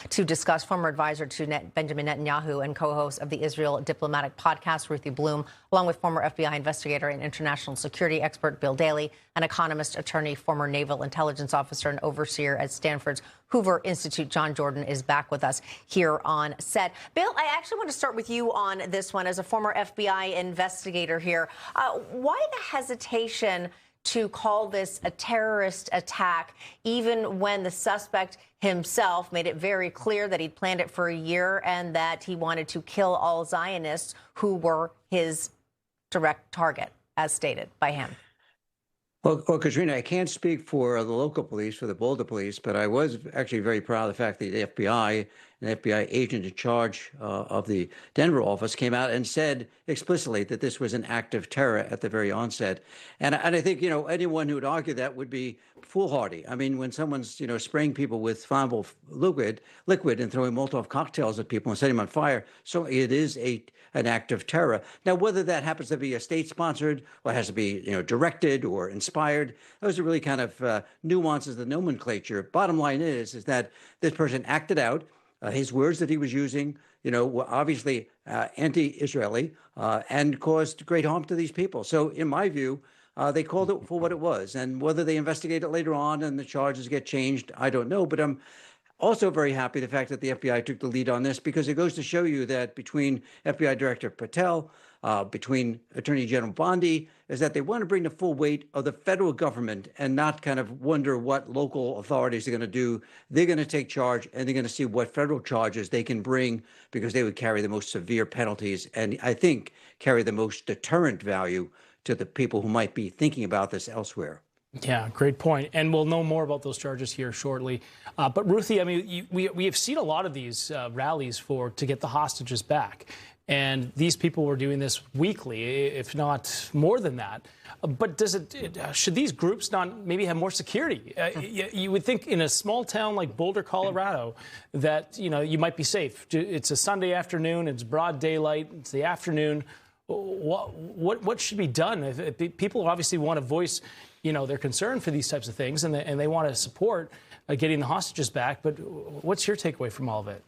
To discuss, former advisor to Benjamin Netanyahu and co-host of the Israel Diplomatic Podcast, Ruthie Blum, along with former FBI investigator and international security expert Bill Daley, an economist, attorney, former naval intelligence officer and overseer at Stanford's Hoover Institute. John Jordan is back with us here on set. Bill, I actually want to start with you on this one as a former FBI investigator here. Why the hesitation to call this a terrorist attack, even when the suspect himself made it very clear that he'd planned it for a year and that he wanted to kill all Zionists who were his direct target, as stated by him? Well, Katrina, I can't speak for the local police, for the Boulder police, but I was actually very proud of the fact that the FBI, an FBI agent in charge of the Denver office, came out and said explicitly that this was an act of terror at the very onset. And I think, anyone who would argue that would be foolhardy. I mean, when someone's, spraying people with flammable liquid and throwing Molotov cocktails at people and setting them on fire, so it is an act of terror. Now, whether that happens to be a state-sponsored or has to be, directed or inspired, those are really kind of nuances of the nomenclature. Bottom line is that this person acted out. His words that he was using, were obviously anti-Israeli and caused great harm to these people. So in my view, they called it for what it was. And whether they investigate it later on and the charges get changed, I don't know. But I'm also very happy the fact that the FBI took the lead on this, because it goes to show you that between FBI Director Patel, between Attorney General Bondi, is that they want to bring the full weight of the federal government and not kind of wonder what local authorities are going to do. They're going to take charge, and they're going to see what federal charges they can bring, because they would carry the most severe penalties and I think carry the most deterrent value to the people who might be thinking about this elsewhere. Yeah, great point. And we'll know more about those charges here shortly. But Ruthie, I mean, we have seen a lot of these rallies to get the hostages back. And these people were doing this weekly, if not more than that. But should these groups not maybe have more security? You would think in a small town like Boulder, Colorado, that, you might be safe. It's a Sunday afternoon. It's broad daylight. It's the afternoon. What should be done? If people obviously want to voice, their concern for these types of things, and they want to support getting the hostages back. But what's your takeaway from all of it?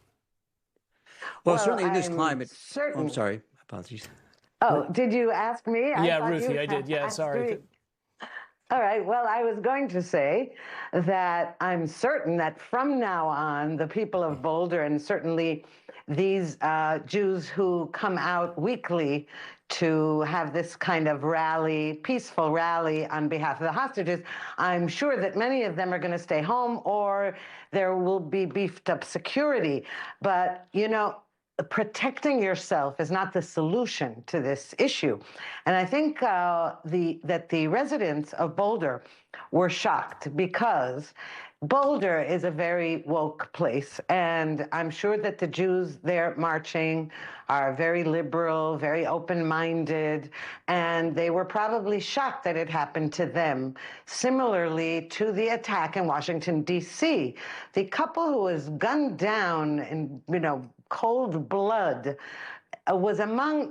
Well, certainly in this climate. Oh, I'm sorry. Apologies. Oh, did you ask me? Yeah, Ruthie, I did. Yeah, sorry. All right. Well, I was going to say that I'm certain that from now on, the people of Boulder, and certainly these Jews who come out weekly to have this kind of rally, peaceful rally on behalf of the hostages, I'm sure that many of them are going to stay home, or there will be beefed up security. But, protecting yourself is not the solution to this issue. And I think that the residents of Boulder were shocked, because Boulder is a very woke place, and I'm sure that the Jews there marching are very liberal, very open-minded, and they were probably shocked that it happened to them. Similarly to the attack in Washington, D.C., the couple who was gunned down in, cold blood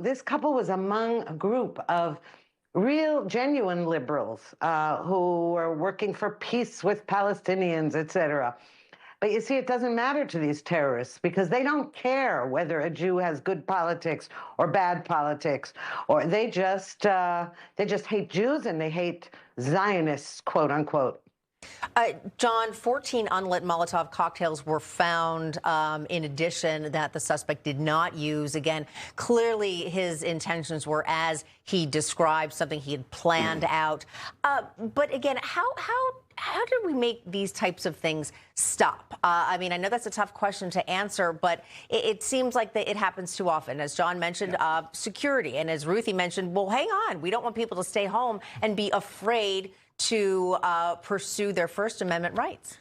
this couple was among a group of real, genuine liberals who were working for peace with Palestinians, etc. But you see, it doesn't matter to these terrorists, because they don't care whether a Jew has good politics or bad politics, or they just hate Jews and they hate Zionists, quote unquote. John, 14 unlit Molotov cocktails were found, in addition, that the suspect did not use. Again, clearly his intentions were as he described, something he had planned out. But again, how do we make these types of things stop? I mean, I know that's a tough question to answer, but it seems like it happens too often. As John mentioned, security. And as Ruthie mentioned, well, hang on. We don't want people to stay home and be afraid to pursue their First Amendment rights.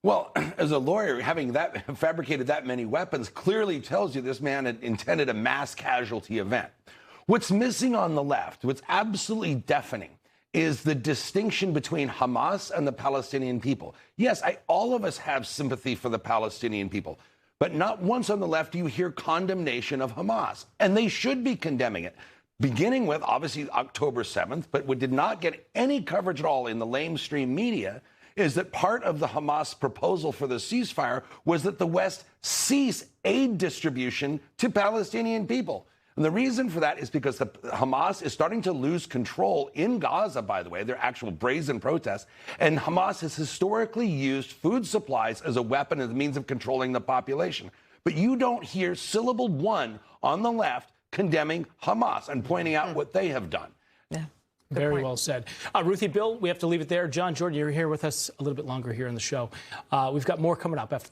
Well, as a lawyer, having fabricated that many weapons clearly tells you this man had intended a mass casualty event. What's missing on the left, what's absolutely deafening, is the distinction between Hamas and the Palestinian people. Yes, all of us have sympathy for the Palestinian people, but not once on the left do you hear condemnation of Hamas, and they should be condemning it. Beginning with, obviously, October 7th, but did not get any coverage at all in the lamestream media. is that part of the Hamas proposal for the ceasefire was that the West cease aid distribution to Palestinian people. And the reason for that is because the Hamas is starting to lose control in Gaza, by the way, their actual brazen protests. And Hamas has historically used food supplies as a weapon as a means of controlling the population. But you don't hear syllable one on the left condemning Hamas and pointing out what they have done. Yeah. Very well said. Ruthie, Bill, we have to leave it there. John, Jordan, you're here with us a little bit longer here in the show. We've got more coming up after the